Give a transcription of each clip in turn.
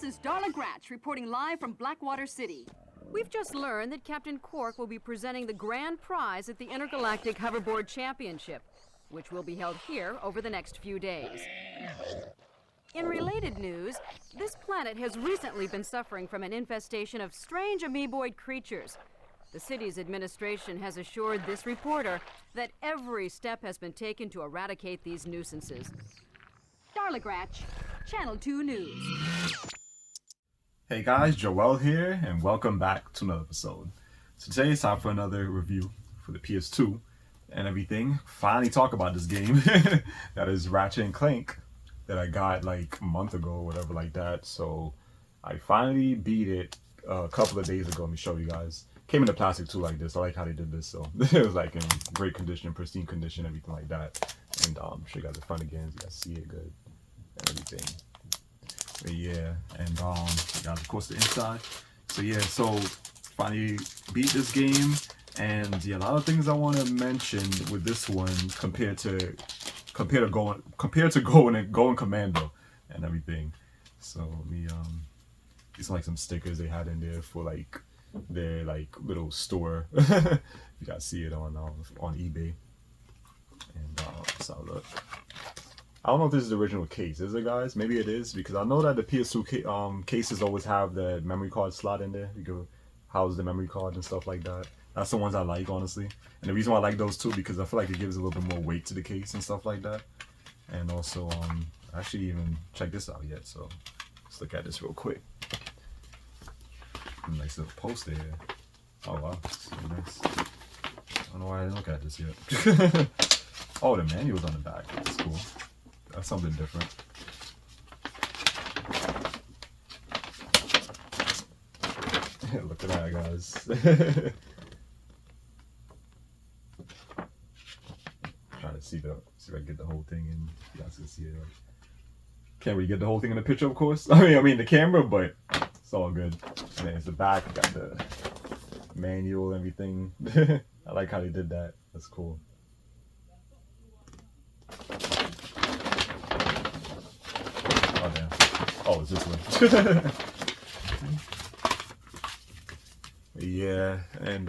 is Darla Gratch reporting live from Blackwater City. We've just learned that Captain Quark will be presenting the grand prize at the Intergalactic Hoverboard Championship, which will be held here over the next few days. In related news, this planet has recently been suffering from an infestation of strange amoeboid creatures. The city's administration has assured this reporter that every step has been taken to eradicate these nuisances. Darla Gratch, Channel 2 News. Hey guys, Joel here, and welcome back to another episode. So today it's time for another review for the PS2 and everything. Finally talk about this game that is Ratchet Clank that I got like a month ago or whatever like that. So I finally beat it a couple of days ago. Let me show you guys. Came in a plastic too like this. I like how they did this. So it was like in great condition, pristine condition, everything like that. And show you guys the front again so you guys see it good and everything. But yeah, and guys, of course the inside. So yeah, so finally beat this game, and yeah, a lot of things I want to mention with this one compared to going commando and everything. So let me these are like some stickers they had in there for like their like little store. You guys see it on eBay. And let's have a look. I don't know if this is the original case. Is it, guys? Maybe it is, because I know that the PS2 cases always have the memory card slot in there. You can house the memory card and stuff like that. That's the ones I like, honestly. And the reason why I like those too, because I feel like it gives a little bit more weight to the case and stuff like that. And also, I actually even checked this out yet, so let's look at this real quick. Nice little poster here. Oh wow, that's really nice. I don't know why I didn't look at this yet. Oh, the manual's on the back. That's cool. That's something different. Look at that, guys. Trying to see if I can get the whole thing in. You guys can see it. Can't really get the whole thing in the picture, of course. I mean the camera, but it's all good. And then it's the back. Got the manual and everything. I like how they did that. That's cool. Oh damn! Oh, it's this way. Yeah, and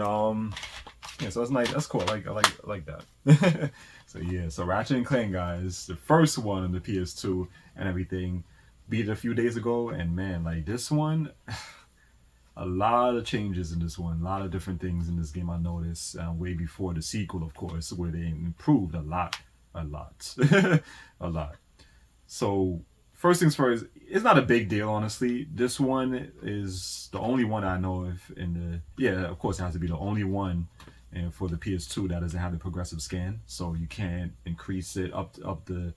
yeah, so that's nice. That's cool. I like that. So yeah, so Ratchet and Clank, guys, the first one on the PS2 and everything, beat it a few days ago, and man, like this one, a lot of changes in this one, a lot of different things in this game I noticed way before the sequel, of course, where they improved a lot, a lot. So first things first, it's not a big deal, honestly. This one is the only one I know of in the, yeah, of course it has to be the only one and for the PS2 that doesn't have the progressive scan, so you can't increase it upscale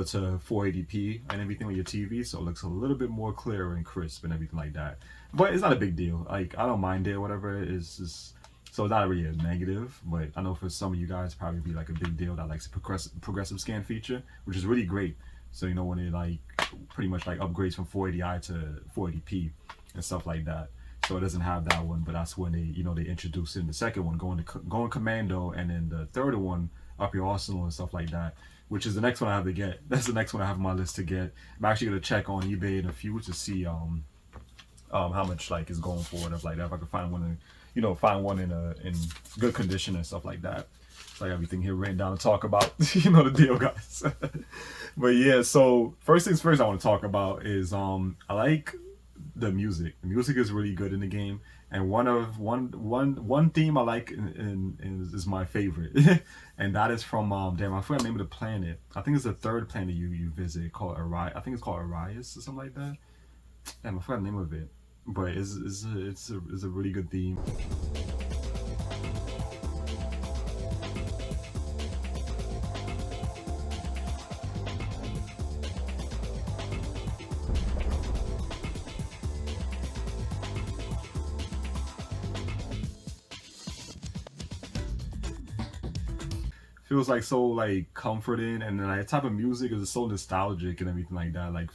it to 480p and everything with your TV, so it looks a little bit more clear and crisp and everything like that. But it's not a big deal. Like, I don't mind it, whatever. It's just, so it's not really a negative, but I know for some of you guys probably be like a big deal that likes the progressive scan feature, which is really great. So you know, when it like pretty much like upgrades from 480i to 480p and stuff like that. So it doesn't have that one, but that's when they, you know, they introduced in the second one, going commando, and then the third one, up your arsenal and stuff like that, which is the next one I have to get. That's the next one I have on my list to get. I'm actually gonna check on eBay in a few to see how much like is going for and stuff like that. If I could find one, find one in good condition and stuff like that. So I got everything here written down to talk about. You know the deal, guys. But yeah, so first things first I want to talk about is I like the music. The music is really good in the game, and one theme I like is my favorite, and that is from damn, I forgot the name of the planet. I think it's the third planet you visit called Arias. I think it's called Arias or something like that. Damn, I forgot the name of it, but it's a really good theme. Feels like so like comforting, and then like the type of music is so nostalgic and everything like that. Like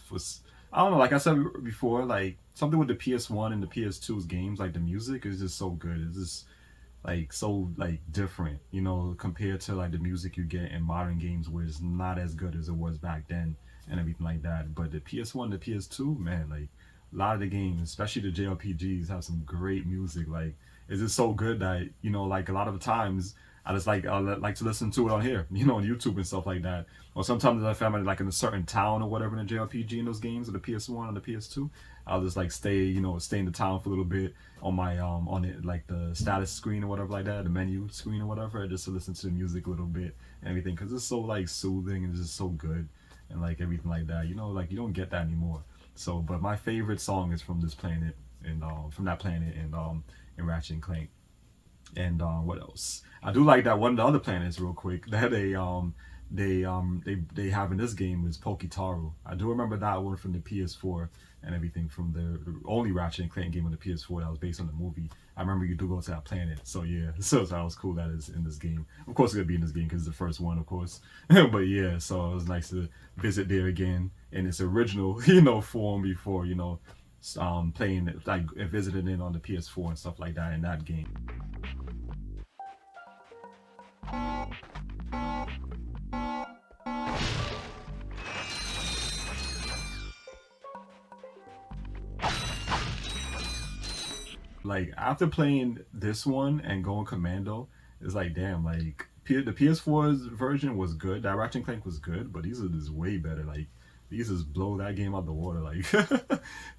I don't know, like I said before, like something with the PS1 and the PS2's games, like the music is just so good. It's just like so like different, you know, compared to like the music you get in modern games, where it's not as good as it was back then and everything like that. But the PS1, the PS2, man, like A lot of the games, especially the JRPGs, have some great music. Like, it's just so good that, you know, like a lot of the times I just like to listen to it on here, you know, on YouTube and stuff like that. Or sometimes if I'm like in a certain town or whatever in a JRPG in those games, or the PS1 or the PS2, I'll just like stay in the town for a little bit on my on it like the status screen or whatever like that, the menu screen or whatever, just to listen to the music a little bit and everything, because it's so like soothing and it's just so good and like everything like that. You know, like you don't get that anymore. So, but my favorite song is from this planet and from that planet and in Ratchet and Clank. And what else? I do like that one of the other planets real quick that they have in this game is Poketaru. I do remember that one from the PS4 and everything, from the only Ratchet and Clank game on the PS4 that was based on the movie. I remember you do go to that planet. So yeah, so that was cool that is in this game. Of course it's gonna be in this game because it's the first one, of course. But yeah, so it was nice to visit there again in its original, you know, form before, you know, playing it, like visiting it on the PS4 and stuff like that in that game. Like after playing this one and going Commando, it's like damn, like the PS4's version was good. That Ratchet and Clank was good, but these are just way better. Like these just blow that game out the water. Like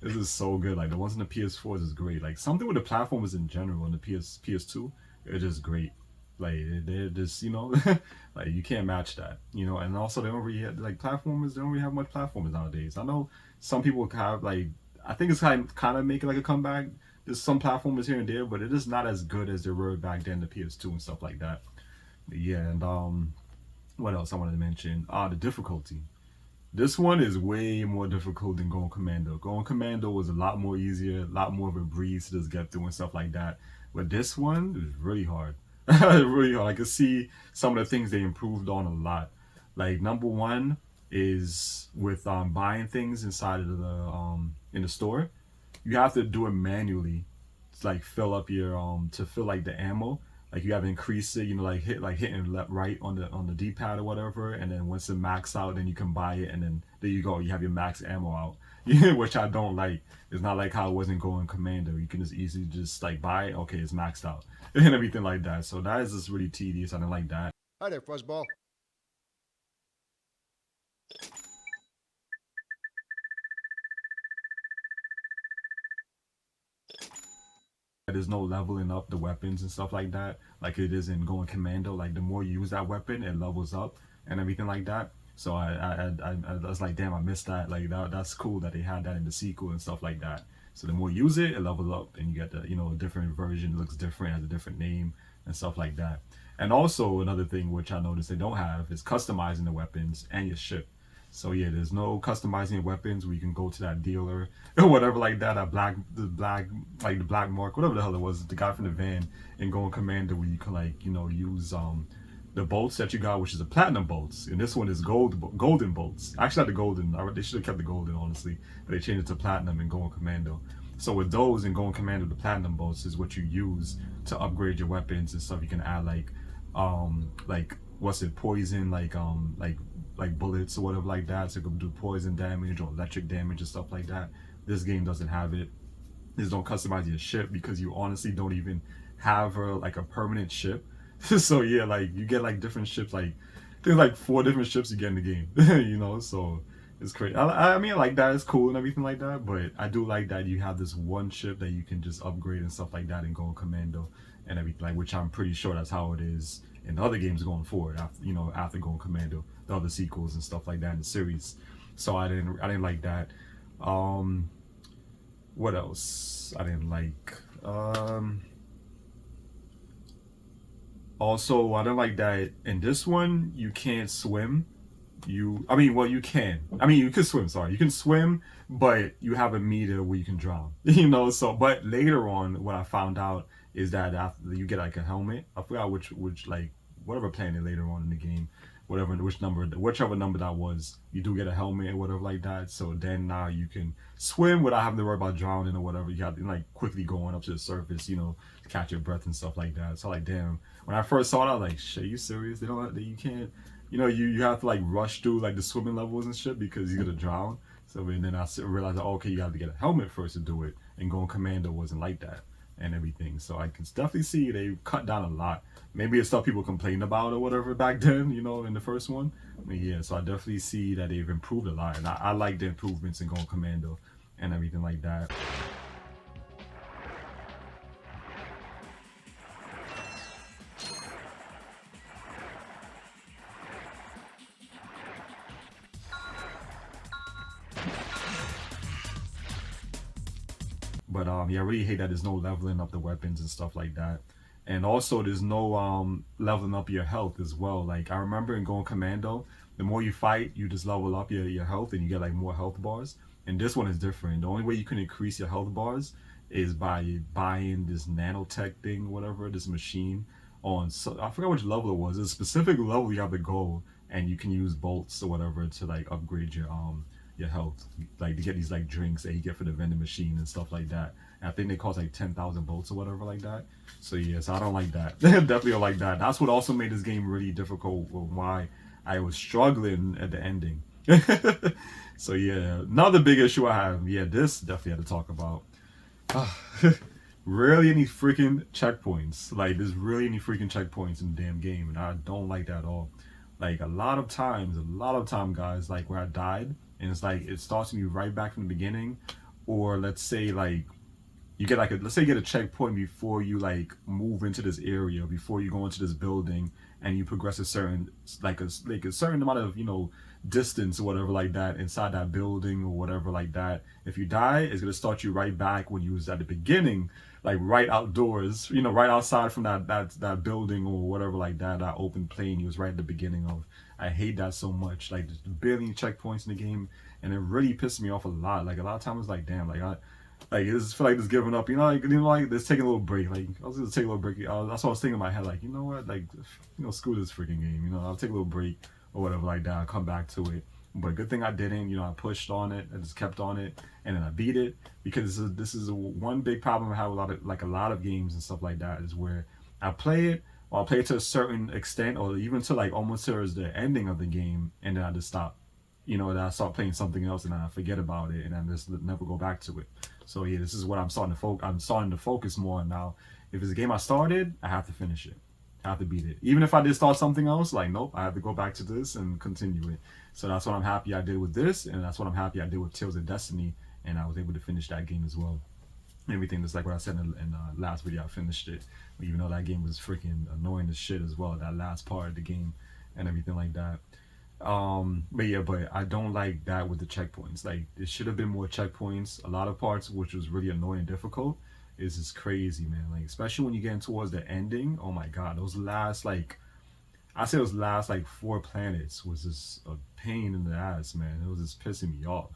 this is so good. Like the ones in the PS4 is great. Like something with the platformers in general in the PS2, it's just great. Like they're just, you know, like you can't match that, you know. And also they don't really have, like platformers. They don't really have much platformers nowadays. I know some people have like, I think it's kind of making like a comeback. There's some platformers here and there, but it is not as good as they were back then, the PS2 and stuff like that. But yeah, and what else I wanted to mention? The difficulty. This one is way more difficult than Going Commando. Going Commando was a lot more easier, a lot more of a breeze to just get through and stuff like that. But this one is really hard. Really hard. I can see some of the things they improved on a lot. Like number one is with buying things inside of the in the store. You have to do it manually to like fill up your to fill like the ammo. Like you have to increase it, you know, like hitting left right on the D-pad or whatever, and then once it max out, then you can buy it, and then there you go, you have your max ammo out. Which I don't like. It's not like how it wasn't Going Commando. You can just easily just like buy it, okay, it's maxed out and everything like that. So that is just really tedious. I don't like that. Hi there, Fuzzball. There's no leveling up the weapons and stuff like that, like it is in Going Commando. Like the more you use that weapon, it levels up and everything like that. So I was like, damn, I missed that. Like that's cool that they had that in the sequel and stuff like that. So the more you use it, it levels up, and you get the, you know, a different version. It looks different, has a different name and stuff like that. And also another thing which I noticed they don't have is customizing the weapons and your ship. So yeah, there's no customizing weapons where you can go to that dealer or whatever like that. The black mark, whatever the hell it was, the guy from the van in Going Commander, where you can like, you know, use the bolts that you got, which is the platinum bolts, and this one is golden bolts. Actually, not the golden. They should have kept the golden, honestly, but they changed it to platinum in Going Commando. So with those in Going Commando, the platinum bolts is what you use to upgrade your weapons and stuff. You can add like what's it, poison, like bullets or whatever like that, so you can do poison damage or electric damage and stuff like that. This game doesn't have it. Just don't customize your ship, because you honestly don't even have like a permanent ship. So yeah, like you get like different ships, like there's like 4 different ships you get in the game. You know, so it's crazy. I mean, like that is cool and everything like that, but I do like that you have this one ship that you can just upgrade and stuff like that and go in Commando and everything, like, which I'm pretty sure that's how it is in the other games going forward after, you know, after Going Commando, the other sequels and stuff like that in the series. So I didn't like that. What else I didn't like? Also, I don't like that in this one you can't swim. Well, you can. You can swim. Sorry, you can swim, but you have a meter where you can drown. You know. So, but later on, what I found out is that after you get like a helmet. I forgot which like whatever planet later on in the game, whichever number that was, you do get a helmet or whatever like that. So then now you can swim without having to worry about drowning or whatever. You have to like quickly going up to the surface, you know, to catch your breath and stuff like that. So like, damn, when I first saw it, I was like, shit, you serious? You can't, you know, you have to like rush through like the swimming levels and shit because you're gonna drown. So So and then I realized, oh, okay, you have to get a helmet first to do it. And going commando wasn't like that and everything. So I can definitely see they cut down a lot. Maybe it's stuff people complained about or whatever back then, you know, in the first one. But yeah, so I definitely see that they've improved a lot. And I like the improvements in going commando and everything like that. But yeah, I really hate that there's no leveling up the weapons and stuff like that. And also there's no leveling up your health as well. Like I remember in going commando, the more you fight, you just level up your health and you get like more health bars. And this one is different. The only way you can increase your health bars is by buying this nanotech thing, whatever, this machine on, so I forgot which level it was. It's a specific level you have to go, and you can use bolts or whatever to like upgrade your health, like to get these like drinks that you get for the vending machine and stuff like that. And I think they cost like 10,000 bolts or whatever like that. So yeah, so I don't like that. Definitely don't like that. That's what also made this game really difficult. Why I was struggling at the ending. So yeah, another big issue I have. Yeah, this definitely had to talk about. Rarely any freaking checkpoints. Like there's really any freaking checkpoints in the damn game, and I don't like that at all. Like a lot of times, guys, like where I died, and it's like it starts me right back from the beginning, or let's say like you get like let's say you get a checkpoint before you like move into this area, before you go into this building, and you progress a certain like a certain amount of, you know, distance or whatever like that inside that building or whatever like that. If you die, it's gonna start you right back when you was at the beginning, like right outdoors, you know, right outside from that building or whatever like that, that open plain you was right at the beginning of. I hate that so much. Like there's barely checkpoints in the game, and it really pissed me off a lot. Like a lot of times, like damn, like it's feel like just giving up, you know, like just taking a little break. Like I was gonna take a little break. That's what I was thinking in my head. Like, you know what, like, you know, screw this freaking game. You know, I'll take a little break or whatever like that. I'll come back to it. But good thing I didn't. You know, I pushed on it. I just kept on it, and then I beat it, because this is one big problem I have a lot of games and stuff like that, is where I play it, or I play it to a certain extent, or even to like almost towards the ending of the game, and then I just stop. You know, that I start playing something else and I forget about it, and I just never go back to it. So yeah, this is what I'm starting to focus more on now. If it's a game I started, I have to finish it. I have to beat it. Even if I did start something else, like nope, I have to go back to this and continue it. So that's what I'm happy I did with this, and that's what I'm happy I did with Tales of Destiny, and I was able to finish that game as well. Everything just like what I said in the last video, I finished it. Even though that game was freaking annoying as shit as well, that last part of the game and everything like that. But I don't like that with the checkpoints. Like there should have been more checkpoints. A lot of parts which was really annoying and difficult. Is just crazy, man. Like especially when you get towards the ending. Oh my god, those last like those last like 4 planets was just a pain in the ass, man. It was just pissing me off.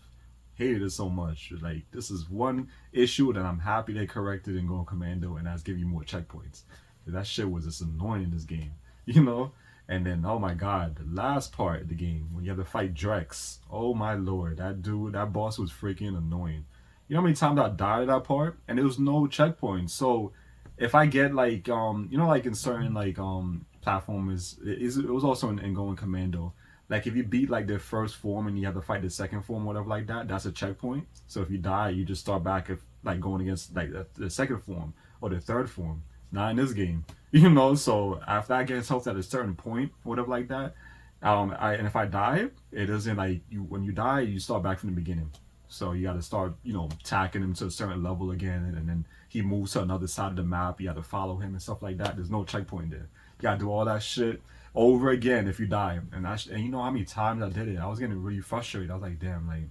Hated it so much. Like this is one issue that I'm happy they corrected in Going Commando, and that's giving you more checkpoints. That shit was just annoying in this game, you know. And then, oh my god, the last part of the game, when you have to fight Drex. Oh my lord, that boss was freaking annoying. You know how many times I died at that part? And there was no checkpoint. So, if I get like, you know, like in certain like, platformers, it was also in Going Commando. Like if you beat like the first form and you have to fight the second form, whatever like that, that's a checkpoint. So if you die, you just start back if like going against like the second form or the third form. Not in this game, you know. So after I get health at a certain point, whatever like that, and if I die, it doesn't like you. When you die, you start back from the beginning. So you got to start, you know, attacking him to a certain level again, and then he moves to another side of the map. You got to follow him and stuff like that. There's no checkpoint there. You got to do all that shit over again if you die. And you know how many times I did it? I was getting really frustrated. I was like, damn, like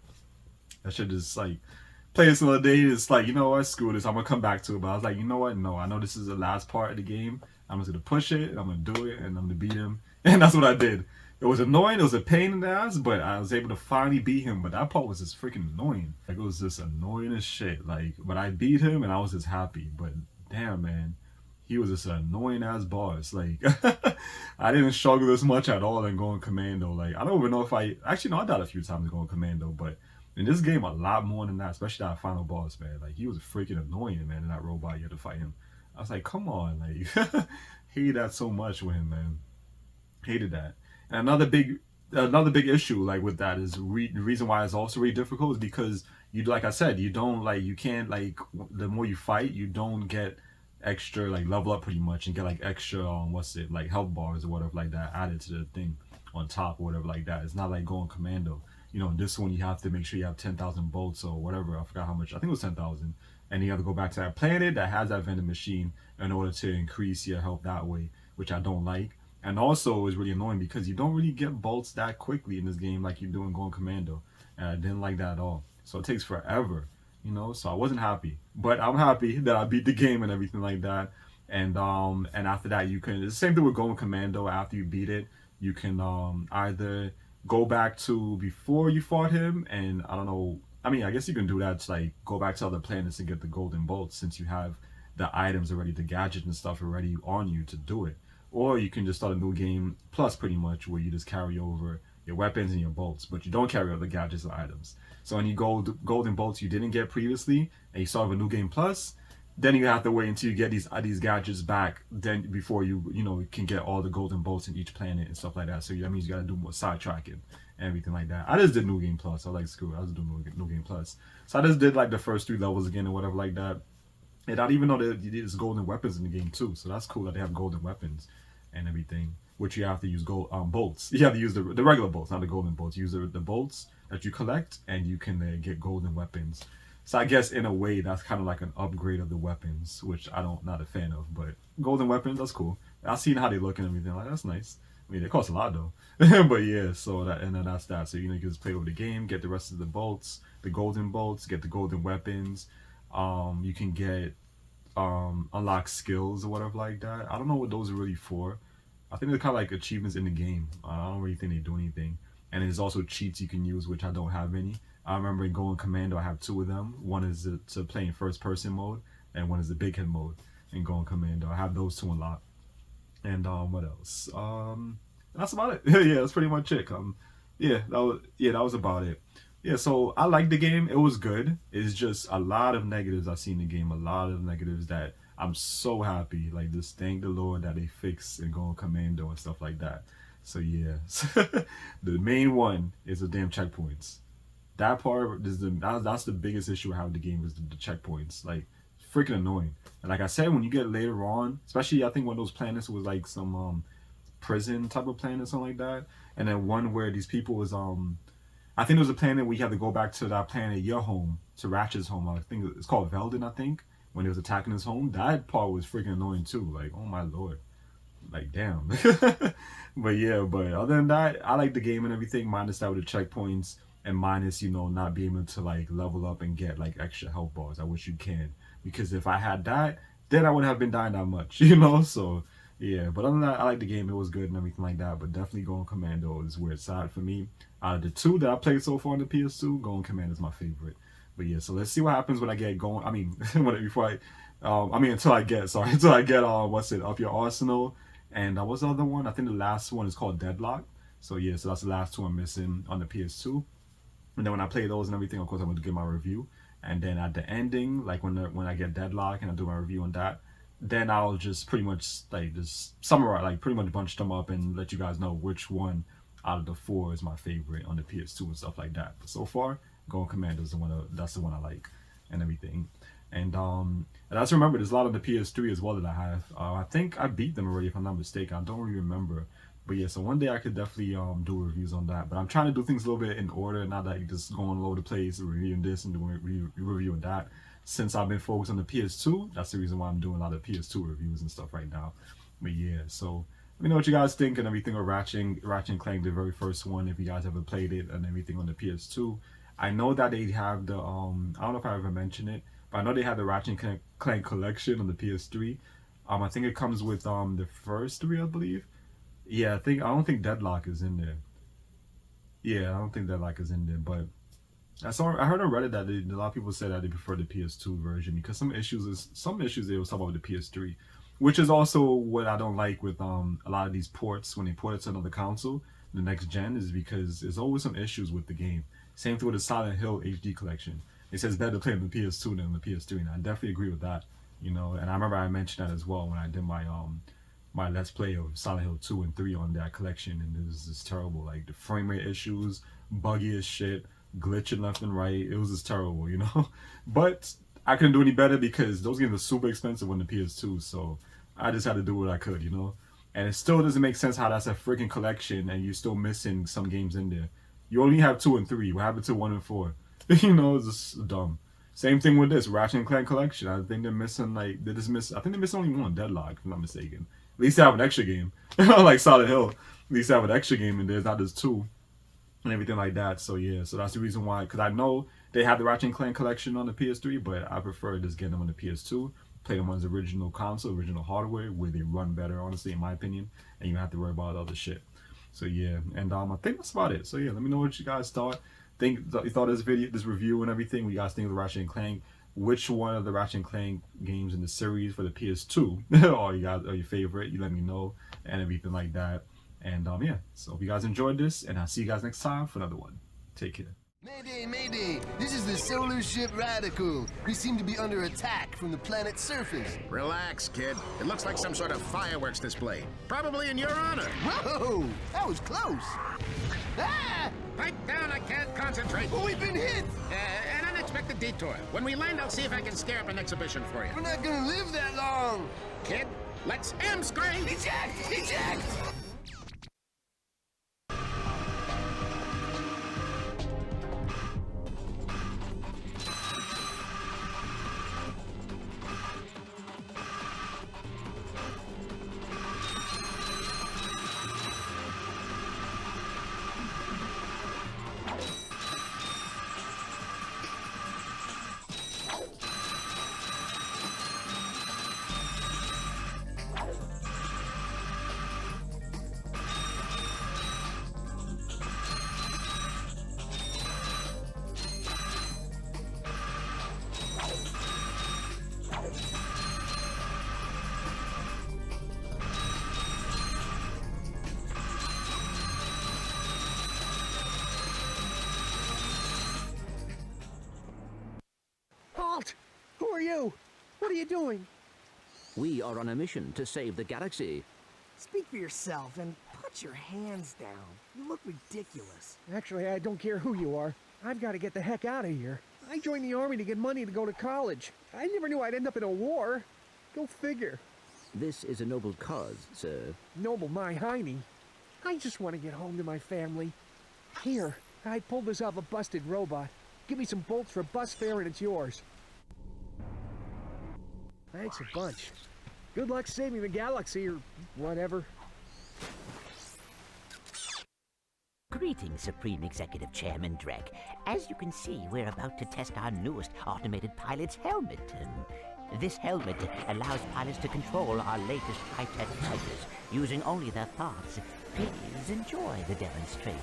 I should just like play this another day. It's like, you know what, screw this, I'm gonna come back to it. But I was like, you know what, no, I know this is the last part of the game. I'm just gonna push it, and I'm gonna do it, and I'm gonna beat him. And that's what I did. It was annoying, it was a pain in the ass, but I was able to finally beat him. But that part was just freaking annoying. Like it was just annoying as shit. Like, but I beat him and I was just happy. But damn, man, he was just an annoying ass boss. Like I didn't struggle this much at all in Going Commando. Like I don't even know if I died a few times in Going Commando, but in this game, a lot more than that, especially that final boss, man. Like, he was freaking annoying, man, in that robot you had to fight him. I was like, come on, like, hated that so much with him, man. Hated that. And another big another big issue like with that is the reason why it's also really difficult is because you, like I said, you don't like, you can't like, the more you fight, you don't get extra like level up pretty much and get like extra what's it, like health bars or whatever like that added to the thing on top or whatever like that. It's not like going commando. You know, this one you have to make sure you have 10,000 bolts or whatever. I forgot how much. I think it was 10,000. And you have to go back to that planet that has that vending machine in order to increase your health that way, which I don't like. And also is really annoying because you don't really get bolts that quickly in this game like you do in Going Commando. And I didn't like that at all. So it takes forever, you know. So I wasn't happy, but I'm happy that I beat the game and everything like that. And after that, you can, it's the same thing with Going Commando. After you beat it, you can either go back to before you fought him, and I don't know. I mean, I guess you can do that to like go back to other planets and get the golden bolts since you have the items already, the gadgets and stuff already on you to do it. Or you can just start a new game plus pretty much where you just carry over your weapons and your bolts, but you don't carry over the gadgets or items. So when you go golden bolts you didn't get previously and you start with a new game plus, then you have to wait until you get these gadgets back then before you know can get all the golden bolts in each planet and stuff like that. So that means you gotta do more sidetracking and everything like that. I just did new game plus. I like screw it. I was doing new game plus. So I just did like the first 3 levels again or whatever like that. And I didn't even know that there's golden weapons in the game too. So that's cool that they have golden weapons and everything. Which you have to use bolts. You have to use the regular bolts, not the golden bolts. You use the bolts that you collect, and you can get golden weapons. So I guess in a way that's kind of like an upgrade of the weapons, which not a fan of. But golden weapons, that's cool. I've seen how they look and everything. Like that's nice. I mean, they cost a lot though. But yeah, so that, and then that's that. So you know, you can just play over the game, get the rest of the bolts, the golden bolts, get the golden weapons. You can get unlock skills or whatever like that. I don't know what those are really for. I think they're kind of like achievements in the game. I don't really think they do anything. And there's also cheats you can use, which I don't have any. I remember in Going Commando, I have 2 of them. One is to play in first person mode, and one is the big head mode in Going Commando. I have those 2 unlocked. And what else? That's about it. Yeah, that's pretty much it. That was about it. Yeah, so I like the game. It was good. It's just a lot of negatives I see in the game. A lot of negatives that I'm so happy. Like, just thank the Lord that they fixed and Going Commando and stuff like that. So yeah, the main one is the damn checkpoints. That part is that's the biggest issue I have with the game is the checkpoints. Like, freaking annoying. And like I said, when you get later on, especially I think one of those planets was like some prison type of planet or something like that, and then one where these people was I think there was a planet where you had to go back to that planet, your home, to Ratchet's home. I think it's called Veldin, I think, when he was attacking his home. That part was freaking annoying too. Like, oh my lord. Like, damn. But yeah, but other than that, I like the game and everything, minus that with the checkpoints and minus, you know, not being able to like level up and get like extra health bars. I wish you can. Because if I had that, then I wouldn't have been dying that much, you know? So yeah, but other than that, I like the game. It was good and everything like that. But definitely Going Commando is where it's at for me. Out of the 2 that I played so far on the PS2, Going Commando is my favorite. But yeah, so let's see what happens when I get going. I mean, until I get up your arsenal. And what's the other one? I think the last one is called Deadlock. So yeah, so that's the last 2 I'm missing on the PS2. And then when I play those and everything, of course, I'm going to give my review. And then at the ending, like when I get Deadlock and I do my review on that, then I'll just pretty much like just summarize, like pretty much bunch them up and let you guys know which one out of the 4 is my favorite on the PS2 and stuff like that. But so far, Going Commando is that's the one I like and everything. And I also remember there's a lot on the PS3 as well that I have. I think I beat them already if I'm not mistaken. I don't really remember. But yeah, so one day I could definitely do reviews on that. But I'm trying to do things a little bit in order, not that you just going all over the place reviewing this and doing reviewing that. Since I've been focused on the PS2, that's the reason why I'm doing a lot of PS2 reviews and stuff right now. But yeah, so let me know what you guys think and everything of Ratchet and Clank, the very first one, if you guys ever played it and everything on the PS2. I know that they have the I don't know if I ever mentioned it, but I know they have the Ratchet and Clank collection on the PS3. I think it comes with the first 3, I believe. Yeah, I don't think Deadlock is in there. Yeah, I don't think Deadlock is in there, but I heard on Reddit that a lot of people said that they prefer the PS2 version because some issues they was talking about with the PS3, which is also what I don't like with a lot of these ports when they port it to another console, the next gen, is because there's always some issues with the game. Same thing with the Silent Hill HD collection. It says better to play on the PS2 than on the PS3, and I definitely agree with that. You know, and I remember I mentioned that as well when I did my my Let's Play of Silent Hill 2 and 3 on that collection, and it was just terrible. Like the frame rate issues, buggy as shit, glitching left and right. It was just terrible, you know. But I couldn't do any better because those games are super expensive on the PS2, so I just had to do what I could, you know. And it still doesn't make sense how that's a freaking collection and you're still missing some games in there. You only have 2 and 3. What happened to 1 and 4? You know, it's just dumb. Same thing with this Ratchet Clank collection. I think they're missing like they just miss. I think they miss only one Deadlock, if I'm not mistaken. At least they have an extra game, like Solid Hill. At least they have an extra game, and there's not just 2 and everything like that. So yeah, so that's the reason why. Because I know they have the Ratchet Clank collection on the PS3, but I prefer just getting them on the PS2. Play them on its original console, original hardware, where they run better, honestly, in my opinion, and you don't have to worry about other shit. So yeah, and I think that's about it. So yeah, let me know what you guys thought. You thought of this video, this review, and everything. What you guys think of the Ratchet and Clank? Which one of the Ratchet and Clank games in the series for the PS2 are your favorite? You let me know and everything like that. And yeah, so if you guys enjoyed this, and I'll see you guys next time for another one. Take care. Mayday, mayday! This is the solar ship Radical. We seem to be under attack from the planet's surface. Relax, kid. It looks like some sort of fireworks display. Probably in your honor. Whoa! That was close! Ah! Pipe down, I can't concentrate. Oh, we've been hit! An unexpected detour. When we land, I'll see if I can scare up an exhibition for you. We're not gonna live that long! Kid, let's M-screen! Eject! Eject! Halt! Who are you? What are you doing? We are on a mission to save the galaxy. Speak for yourself and put your hands down. You look ridiculous. Actually, I don't care who you are. I've got to get the heck out of here. I joined the army to get money to go to college. I never knew I'd end up in a war. Go figure. This is a noble cause, sir. Noble my hiney. I just want to get home to my family. Here, I pulled this off a busted robot. Give me some bolts for bus fare and it's yours. Thanks a bunch. Good luck saving the galaxy or whatever. Greetings, Supreme Executive Chairman Drek. As you can see, we're about to test our newest automated pilot's helmet. This helmet allows pilots to control our latest high-tech fighters using only their thoughts. Please enjoy the demonstration.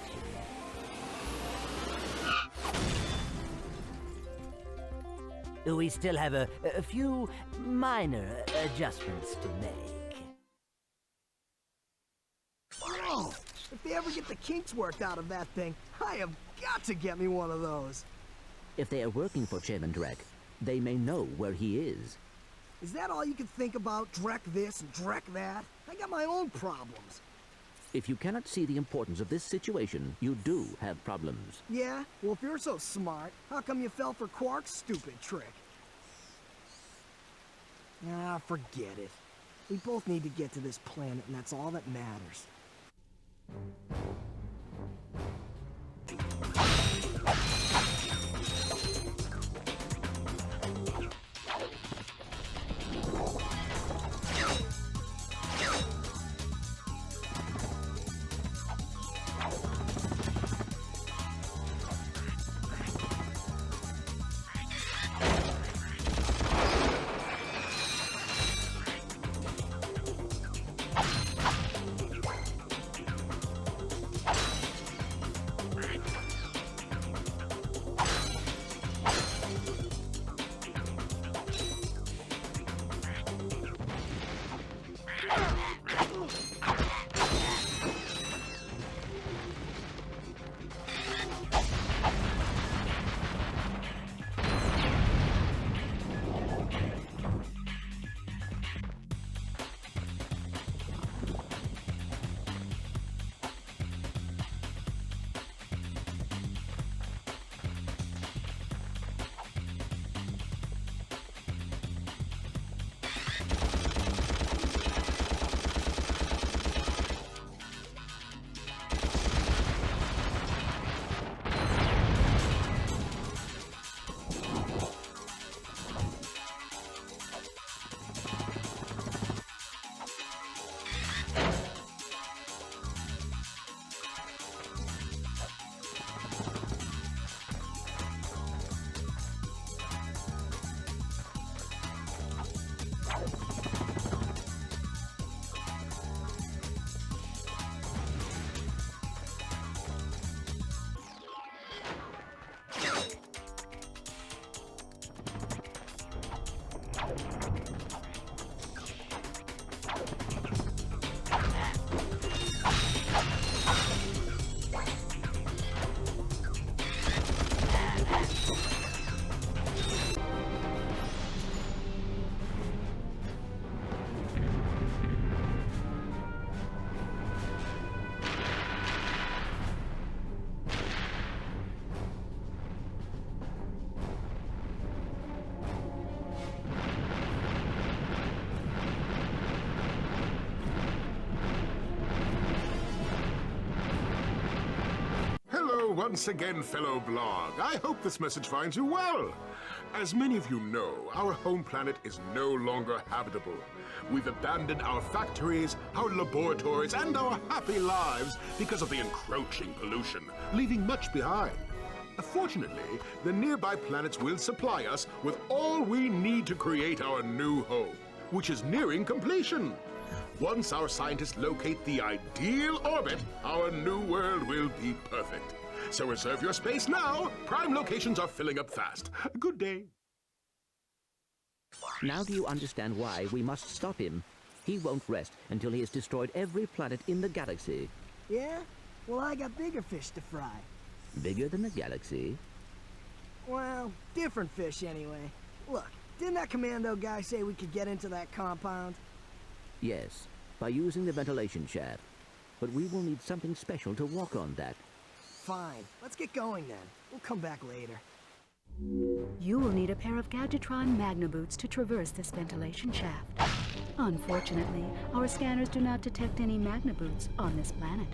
We still have a few minor adjustments to make. Whoa! If they ever get the kinks worked out of that thing, I have got to get me one of those. If they are working for Chairman Drek, they may know where he is. Is that all you can think about? Drek this and Drek that? I got my own problems. If you cannot see the importance of this situation, you do have problems. Yeah? Well, if you're so smart, how come you fell for Quark's stupid trick? Ah, forget it. We both need to get to this planet, and that's all that matters. once again, fellow blog. I hope this message finds you well. As many of you know, our home planet is no longer habitable. We've abandoned our factories, our laboratories, and our happy lives because of the encroaching pollution, leaving much behind. Fortunately, the nearby planets will supply us with all we need to create our new home, which is nearing completion. Once our scientists locate the ideal orbit, our new world will be perfect. So reserve your space now. Prime locations are filling up fast. Good day. Now do you understand why we must stop him? He won't rest until he has destroyed every planet in the galaxy. Yeah? Well, I got bigger fish to fry. Bigger than the galaxy? Well, different fish anyway. Look, didn't that commando guy say we could get into that compound? Yes, by using the ventilation shaft. But we will need something special to walk on that. Fine, let's get going then. We'll come back later. You will need a pair of Gadgetron Magna boots to traverse this ventilation shaft. Unfortunately, our scanners do not detect any Magna boots on this planet.